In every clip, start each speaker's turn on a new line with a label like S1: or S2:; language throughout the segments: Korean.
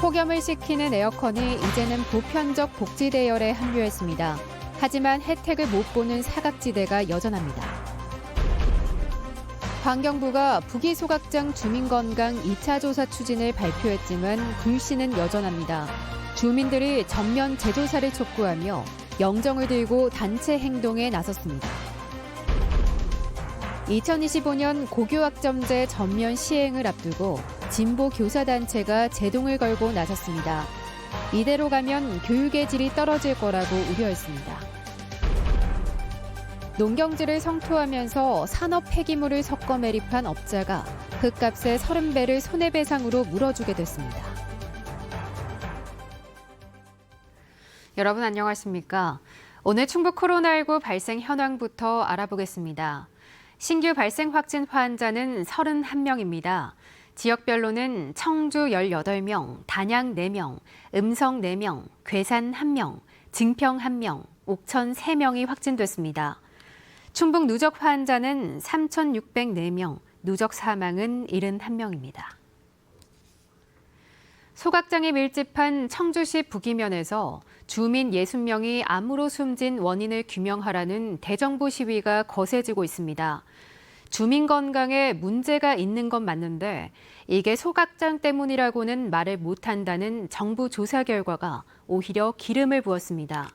S1: 폭염을 식히는 에어컨이 이제는 보편적 복지 대열에 합류했습니다. 하지만 혜택을 못 보는 사각지대가 여전합니다. 환경부가 부기소각장 주민건강 2차 조사 추진을 발표했지만 불신은 여전합니다. 주민들이 전면 재조사를 촉구하며 영정을 들고 단체 행동에 나섰습니다. 2025년 고교학점제 전면 시행을 앞두고 진보 교사단체가 제동을 걸고 나섰습니다. 이대로 가면 교육의 질이 떨어질 거라고 우려했습니다. 농경지를 성토하면서 산업 폐기물을 섞어 매립한 업자가 흙값의 30배를 손해배상으로 물어주게 됐습니다. 여러분 안녕하십니까? 오늘 충북 코로나19 발생 현황부터 알아보겠습니다. 신규 발생 확진 환자는 31명입니다. 지역별로는 청주 18명, 단양 4명, 음성 4명, 괴산 1명, 증평 1명, 옥천 3명이 확진됐습니다. 충북 누적 환자는 3,604명, 누적 사망은 71명입니다. 소각장이 밀집한 청주시 북이면에서 주민 60명이 암으로 숨진 원인을 규명하라는 대정부 시위가 거세지고 있습니다. 주민 건강에 문제가 있는 건 맞는데 이게 소각장 때문이라고는 말을 못한다는 정부 조사 결과가 오히려 기름을 부었습니다.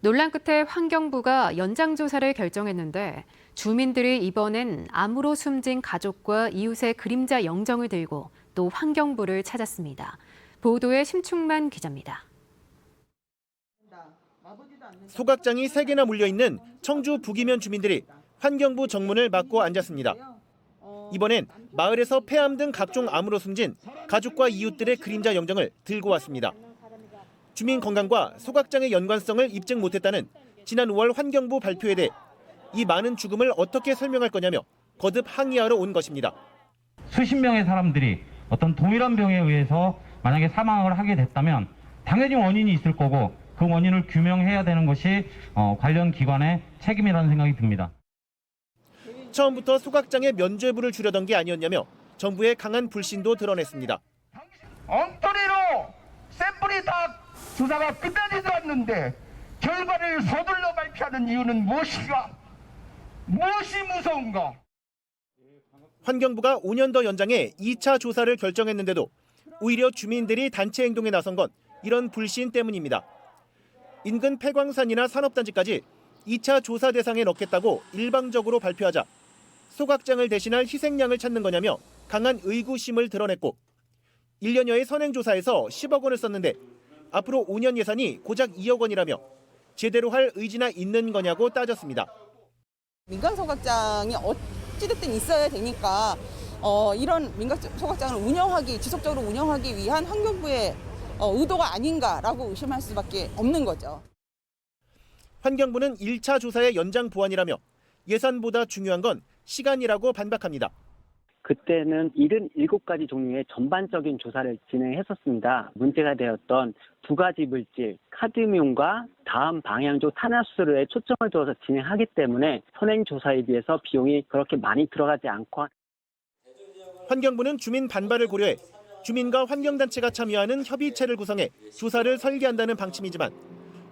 S1: 논란 끝에 환경부가 연장조사를 결정했는데 주민들이 이번엔 암으로 숨진 가족과 이웃의 그림자 영정을 들고 또 환경부를 찾았습니다. 보도에 심충만 기자입니다.
S2: 소각장이 3개나 물려있는 청주 북이면 주민들이 환경부 정문을 막고 앉았습니다. 이번엔 마을에서 폐암 등 각종 암으로 숨진 가족과 이웃들의 그림자 영정을 들고 왔습니다. 주민 건강과 소각장의 연관성을 입증 못했다는 지난 5월 환경부 발표에 대해 이 많은 죽음을 어떻게 설명할 거냐며 거듭 항의하러 온 것입니다.
S3: 수십 명의 사람들이 어떤 동일한 병에 의해서 만약에 사망을 하게 됐다면 당연히 원인이 있을 거고 그 원인을 규명해야 되는 것이 관련 기관의 책임이라는 생각이 듭니다.
S2: 처음부터 소각장에 면죄부를 주려던 게 아니었냐며 정부의 강한 불신도 드러냈습니다.
S4: 엉터리로 샘플이 다 조사가 끝나지도 않는데 결과를 서둘러 발표하는 이유는 무엇인가? 무엇이 무서운가?
S2: 환경부가 5년 더 연장해 2차 조사를 결정했는데도 오히려 주민들이 단체 행동에 나선 건 이런 불신 때문입니다. 인근 폐광산이나 산업단지까지 2차 조사 대상에 넣겠다고 일방적으로 발표하자 소각장을 대신할 희생양을 찾는 거냐며 강한 의구심을 드러냈고 1년여의 선행조사에서 10억 원을 썼는데 앞으로 5년 예산이 고작 2억 원이라며 제대로 할 의지나 있는 거냐고 따졌습니다.
S5: 민간 소각장이 어찌됐든 있어야 되니까 이런 민간 소각장을 지속적으로 운영하기 위한 환경부의 의도가 아닌가라고 의심할 수밖에 없는 거죠.
S2: 환경부는 1차 조사의 연장 보완이라며 예산보다 중요한 건 시간이라고 반박합니다.
S6: 그때는 77가지 종류의 전반적인 조사를 진행했었습니다. 문제가 되었던 2가지 물질, 카드뮴과 다음 방향조 탄화수소에 초점을 두어서 진행하기 때문에 선행조사에 비해서 비용이 그렇게 많이 들어가지 않고
S2: 환경부는 주민 반발을 고려해 주민과 환경단체가 참여하는 협의체를 구성해 조사를 설계한다는 방침이지만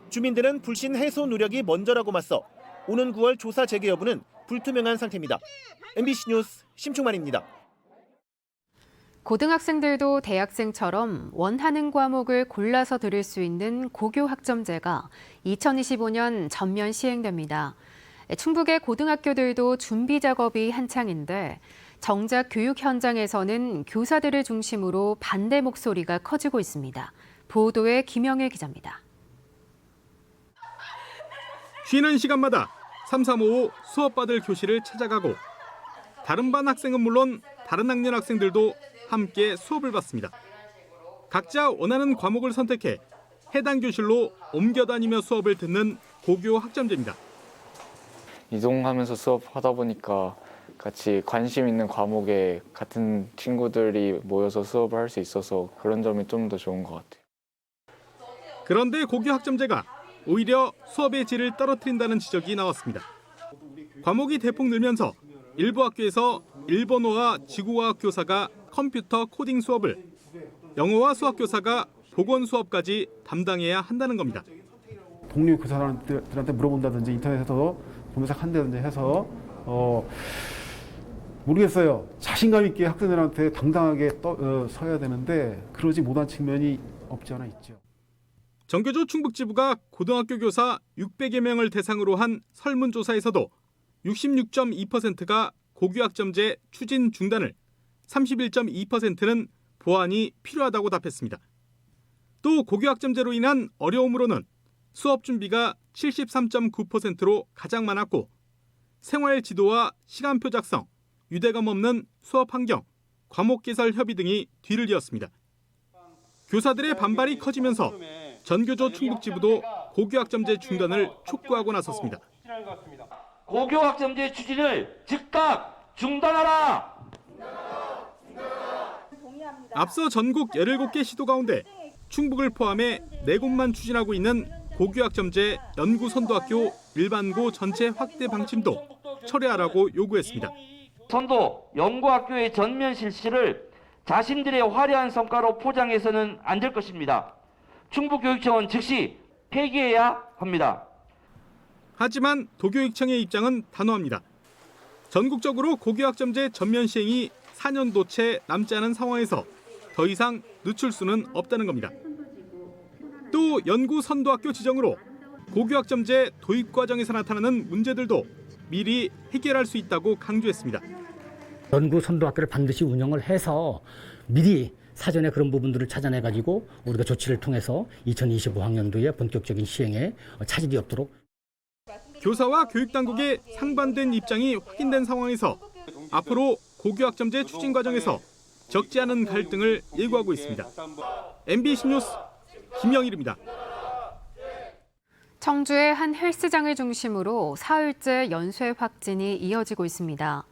S2: 주민들은 불신 해소 노력이 먼저라고 맞서 오는 9월 조사 재개 여부는 불투명한 상태입니다. MBC 뉴스 심충만입니다.
S1: 고등학생들도 대학생처럼 원하는 과목을 골라서 들을 수 있는 고교 학점제가 2025년 전면 시행됩니다. 충북의 고등학교들도 준비 작업이 한창인데 정작 교육 현장에서는 교사들을 중심으로 반대 목소리가 커지고 있습니다. 보도에 김영일 기자입니다.
S7: 쉬는 시간마다 3355 수업받을 교실을 찾아가고 다른 반 학생은 물론 다른 학년 학생들도 함께 수업을 받습니다. 각자 원하는 과목을 선택해 해당 교실로 옮겨 다니며 수업을 듣는 고교 학점제입니다.
S8: 이동하면서 수업하다 보니까 같이 관심 있는 과목에 같은 친구들이 모여서 수업을 할 수 있어서 그런 점이 좀 더 좋은 것 같아요.
S7: 그런데 고교 학점제가 오히려 수업의 질을 떨어뜨린다는 지적이 나왔습니다. 과목이 대폭 늘면서 일부 학교에서 일본어와 지구과학 교사가 컴퓨터 코딩 수업을, 영어와 수학 교사가 보건 수업까지 담당해야 한다는 겁니다.
S9: 동료 교사들한테 물어본다든지 인터넷에서 검색한다든지 해서 모르겠어요. 자신감 있게 학생들한테 당당하게 서야 되는데 그러지 못한 측면이 없지 않아 있죠.
S7: 정교조 충북지부가 고등학교 교사 600여 명을 대상으로 한 설문조사에서도 66.2%가 고교학점제 추진 중단을, 31.2%는 보완이 필요하다고 답했습니다. 또 고교학점제로 인한 어려움으로는 수업 준비가 73.9%로 가장 많았고, 생활 지도와 시간표 작성, 유대감 없는 수업 환경, 과목 개설 협의 등이 뒤를 이었습니다. 교사들의 반발이 커지면서 전교조 충북지부도 고교학점제 중단을 촉구하고 나섰습니다.
S10: 고교학점제 추진을 즉각 중단하라!
S7: 앞서 전국 17개 시도 가운데 충북을 포함해 4곳만 추진하고 있는 고교학점제 연구선도학교 일반고 전체 확대 방침도 철회하라고 요구했습니다.
S10: 선도 연구학교의 전면 실시를 자신들의 화려한 성과로 포장해서는 안 될 것입니다. 충북교육청은 즉시 폐기해야 합니다.
S7: 하지만 도교육청의 입장은 단호합니다. 전국적으로 고교학점제 전면 시행이 4년도 채 남지 않은 상황에서 더 이상 늦출 수는 없다는 겁니다. 또 연구선도학교 지정으로 고교학점제 도입 과정에서 나타나는 문제들도 미리 해결할 수 있다고 강조했습니다.
S11: 연구선도학교를 반드시 운영을 해서 미리 사전에 그런 부분들을 찾아내가지고 우리가 조치를 통해서 2025학년도에 본격적인 시행에 차질이 없도록.
S7: 교사와 교육당국의 상반된 입장이 확인된 상황에서 앞으로 고교학점제 추진 과정에서 적지 않은 갈등을 예고하고 있습니다. MBC 뉴스 김영일입니다.
S1: 청주의 한 헬스장을 중심으로 사흘째 연쇄 확진이 이어지고 있습니다.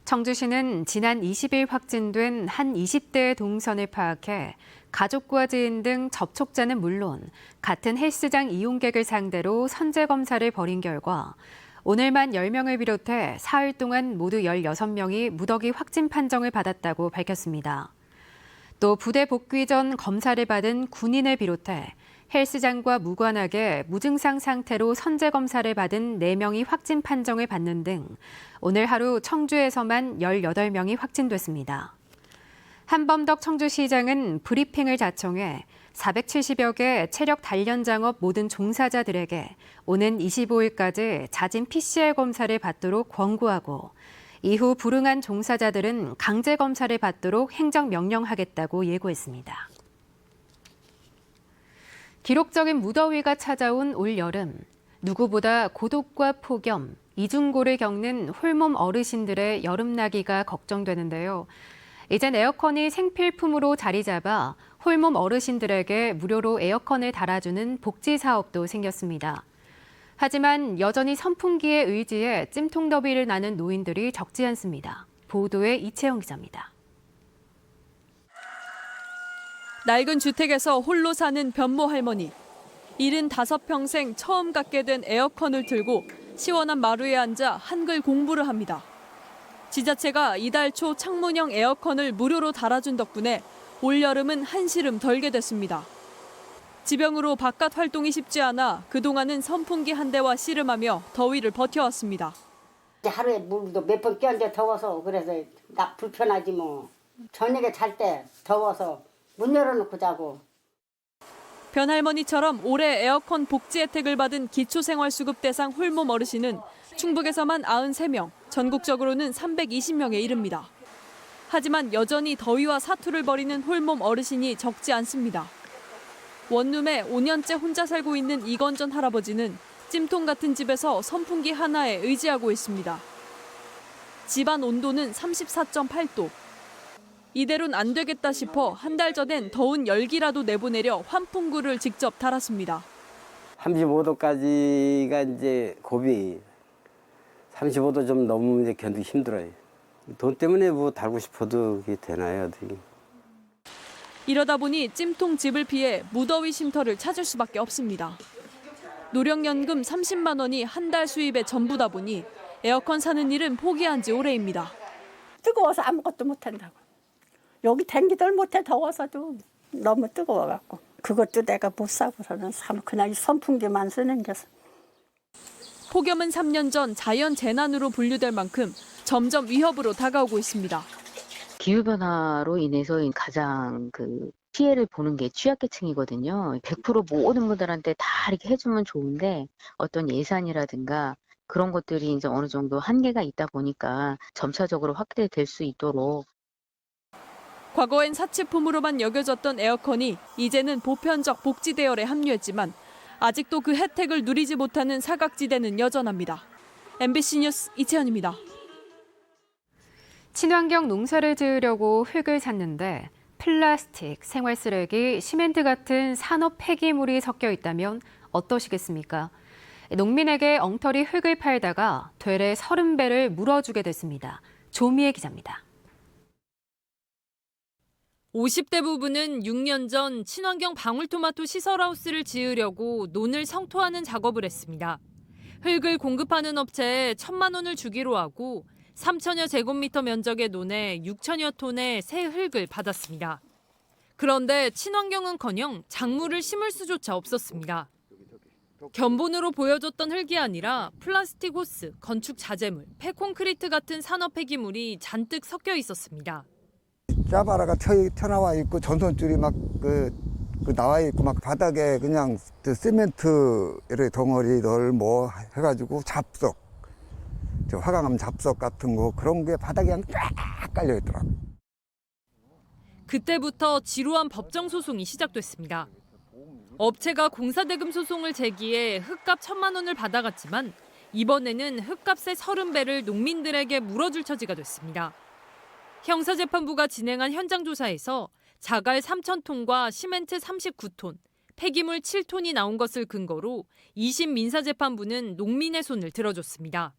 S1: 청주시는 지난 20일 확진된 한 20대의 동선을 파악해 가족과 지인 등 접촉자는 물론 같은 헬스장 이용객을 상대로 선제 검사를 벌인 결과 오늘만 10명을 비롯해 사흘 동안 모두 16명이 무더기 확진 판정을 받았다고 밝혔습니다. 또 부대 복귀 전 검사를 받은 군인을 비롯해 헬스장과 무관하게 무증상 상태로 선제 검사를 받은 4명이 확진 판정을 받는 등 오늘 하루 청주에서만 18명이 확진됐습니다. 한범덕 청주시장은 브리핑을 자청해 470여 개 체력 단련 장업 모든 종사자들에게 오는 25일까지 자진 PCR 검사를 받도록 권고하고 이후 불응한 종사자들은 강제 검사를 받도록 행정명령하겠다고 예고했습니다. 기록적인 무더위가 찾아온 올 여름, 누구보다 고독과 폭염, 이중고를 겪는 홀몸 어르신들의 여름나기가 걱정되는데요. 이젠 에어컨이 생필품으로 자리 잡아 홀몸 어르신들에게 무료로 에어컨을 달아주는 복지 사업도 생겼습니다. 하지만 여전히 선풍기에 의지해 찜통더위를 나는 노인들이 적지 않습니다. 보도에 이채영 기자입니다.
S12: 낡은 주택에서 홀로 사는 변모 할머니. 75평생 처음 갖게 된 에어컨을 들고 시원한 마루에 앉아 한글 공부를 합니다. 지자체가 이달 초 창문형 에어컨을 무료로 달아준 덕분에 올여름은 한시름 덜게 됐습니다. 지병으로 바깥 활동이 쉽지 않아 그동안은 선풍기 한 대와 씨름하며 더위를 버텨왔습니다.
S13: 하루에 물도 몇 번 끼얹어 더워서 그래서 나 불편하지 뭐. 저녁에 잘 때 더워서 문 열어놓고 자고.
S12: 변할머니처럼 올해 에어컨 복지 혜택을 받은 기초생활수급 대상 홀몸 어르신은 충북에서만 93명, 전국적으로는 320명에 이릅니다. 하지만 여전히 더위와 사투를 벌이는 홀몸 어르신이 적지 않습니다. 원룸에 5년째 혼자 살고 있는 이건전 할아버지는 찜통 같은 집에서 선풍기 하나에 의지하고 있습니다. 집안 온도는 34.8도. 이대로는 안 되겠다 싶어 한 달 전엔 더운 열기라도 내보내려 환풍구를 직접 달았습니다.
S14: 35도까지가 이제 고비. 35도 좀 넘으면 이제 견디기 힘들어요. 돈 때문에 뭐 달고 싶어도 그게 되나요, 어떻게.
S12: 이러다 보니 찜통 집을 피해 무더위 쉼터를 찾을 수밖에 없습니다. 노령연금 30만 원이 한 달 수입의 전부다 보니 에어컨 사는 일은 포기한 지 오래입니다.
S13: 뜨거워서 아무것도 못한다고. 여기 댕기들 못해 더워서도 너무 뜨거워갖고 그것도 내가 못 사고서는 그냥 이 선풍기만 쓰는 게서.
S12: 폭염은 3년 전 자연 재난으로 분류될 만큼 점점 위협으로 다가오고 있습니다.
S15: 기후변화로 인해서 가장 피해를 보는 게 취약계층이거든요. 100% 모든 분들한테 다 이렇게 해주면 좋은데 어떤 예산이라든가 그런 것들이 이제 어느 정도 한계가 있다 보니까 점차적으로 확대될 수 있도록.
S12: 과거엔 사치품으로만 여겨졌던 에어컨이 이제는 보편적 복지 대열에 합류했지만 아직도 그 혜택을 누리지 못하는 사각지대는 여전합니다. MBC 뉴스 이채연입니다.
S1: 친환경 농사를 지으려고 흙을 샀는데 플라스틱, 생활쓰레기, 시멘트 같은 산업 폐기물이 섞여 있다면 어떠시겠습니까? 농민에게 엉터리 흙을 팔다가 되레 30배를 물어주게 됐습니다. 조미애 기자입니다.
S12: 50대 부부는 6년 전 친환경 방울토마토 시설하우스를 지으려고 논을 성토하는 작업을 했습니다. 흙을 공급하는 업체에 1,000만 원을 주기로 하고 3천여 제곱미터 면적의 논에 6천여 톤의 새 흙을 받았습니다. 그런데 친환경은커녕 작물을 심을 수조차 없었습니다. 견본으로 보여줬던 흙이 아니라 플라스틱 호스, 건축 자재물, 폐콘크리트 같은 산업 폐기물이 잔뜩 섞여 있었습니다.
S16: 짜바라가 튀어나와 있고 전선줄이 막 나와 있고 막 바닥에 그냥 시멘트 덩어리들 뭐 해가지고 잡석, 화강암 잡석 같은 거 그런 게 바닥에 그냥 쫙 깔려 있더라고.
S12: 그때부터 지루한 법정 소송이 시작됐습니다. 업체가 공사대금 소송을 제기해 흙값 1,000만 원을 받아갔지만 이번에는 흙값의 30배를 농민들에게 물어줄 처지가 됐습니다. 형사재판부가 진행한 현장 조사에서 자갈 3,000톤과 시멘트 39톤, 폐기물 7톤이 나온 것을 근거로 2심 민사재판부는 농민의 손을 들어줬습니다.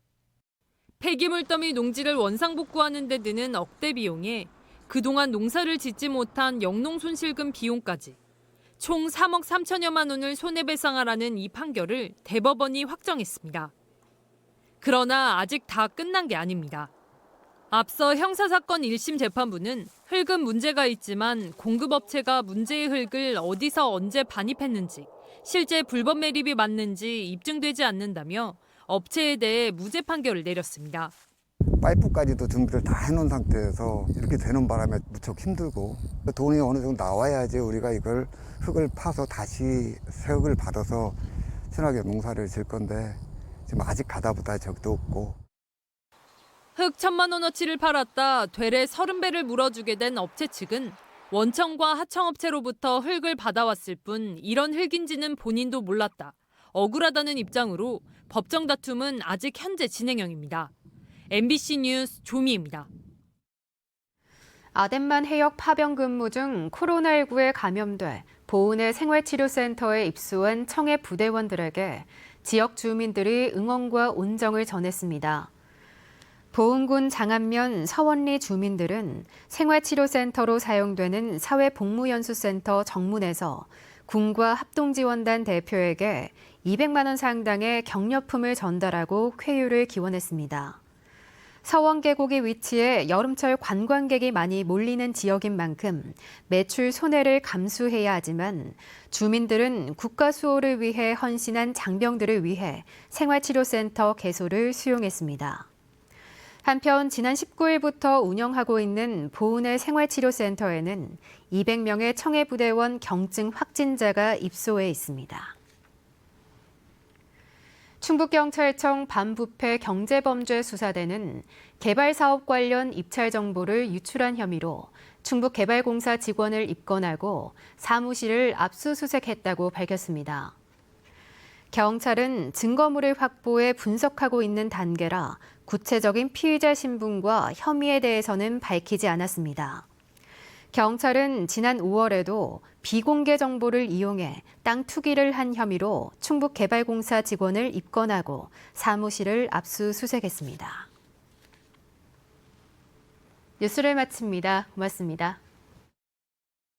S12: 폐기물 더미 농지를 원상복구하는 데 드는 억대 비용에 그동안 농사를 짓지 못한 영농손실금 비용까지 총 3억 3천여만 원을 손해배상하라는 이 판결을 대법원이 확정했습니다. 그러나 아직 다 끝난 게 아닙니다. 앞서 형사사건 1심 재판부는 흙은 문제가 있지만 공급업체가 문제의 흙을 어디서 언제 반입했는지, 실제 불법 매립이 맞는지 입증되지 않는다며 업체에 대해 무죄 판결을 내렸습니다.
S16: 파이프까지도 준비를 다 해놓은 상태에서 이렇게 되는 바람에 무척 힘들고 돈이 어느 정도 나와야지 우리가 이걸 흙을 파서 다시 새 흙을 받아서 친환경 농사를 질 건데 지금 아직 가다보다 적도 없고.
S12: 흙 1,000만 원어치를 팔았다 되레 30배를 물어주게 된 업체 측은 원청과 하청업체로부터 흙을 받아왔을 뿐 이런 흙인지는 본인도 몰랐다. 억울하다는 입장으로 법정 다툼은 아직 현재 진행형입니다. MBC 뉴스 조미입니다.
S1: 아덴만 해역 파병 근무 중 코로나19에 감염돼 보은의 생활치료센터에 입소한 청해 부대원들에게 지역 주민들이 응원과 온정을 전했습니다. 보은군 장안면 서원리 주민들은 생활치료센터로 사용되는 사회복무연수센터 정문에서 군과 합동지원단 대표에게 200만 원 상당의 격려품을 전달하고 쾌유를 기원했습니다. 서원 계곡이 위치해 여름철 관광객이 많이 몰리는 지역인 만큼 매출 손해를 감수해야 하지만 주민들은 국가 수호를 위해 헌신한 장병들을 위해 생활치료센터 개소를 수용했습니다. 한편 지난 19일부터 운영하고 있는 보은의 생활치료센터에는 200명의 청해부대원 경증 확진자가 입소해 있습니다. 충북경찰청 반부패 경제범죄수사대는 개발사업 관련 입찰 정보를 유출한 혐의로 충북개발공사 직원을 입건하고 사무실을 압수수색했다고 밝혔습니다. 경찰은 증거물을 확보해 분석하고 있는 단계라 구체적인 피의자 신분과 혐의에 대해서는 밝히지 않았습니다. 경찰은 지난 5월에도 비공개 정보를 이용해 땅 투기를 한 혐의로 충북개발공사 직원을 입건하고 사무실을 압수수색했습니다. 뉴스를 마칩니다. 고맙습니다.